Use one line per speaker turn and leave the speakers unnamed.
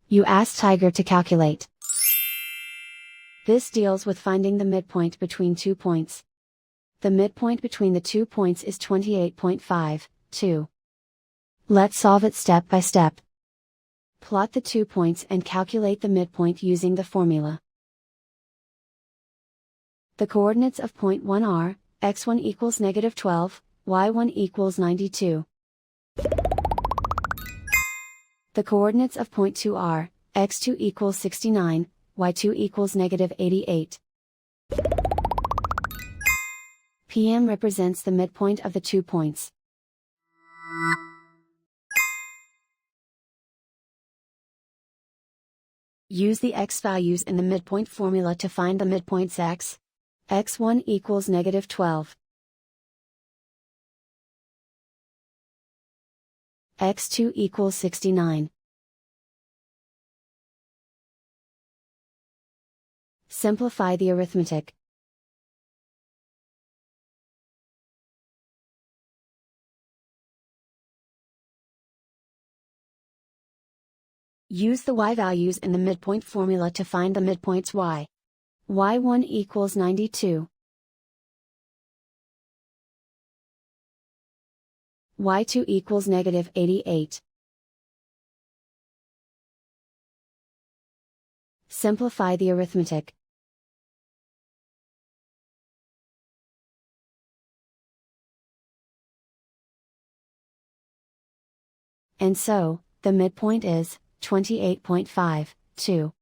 You ask Tiger to calculate. This deals with finding the midpoint between 2 points. The midpoint between the 2 points is 28.52. Let's solve it step by step. Plot the 2 points and calculate the midpoint using the formula. The coordinates of point 1 are, x1 equals -12, y1 equals 92. The coordinates of point 2 are, x2 equals 69, y2 equals -88. PM represents the midpoint of the 2 points. Use the x values in the midpoint formula to find the midpoints x. x1 equals -12. x2 equals 69. Simplify the arithmetic. Use the y values in the midpoint formula to find the midpoints y. y1 equals 92. y2 equals -88. Simplify the arithmetic. And so, the midpoint is 28.52.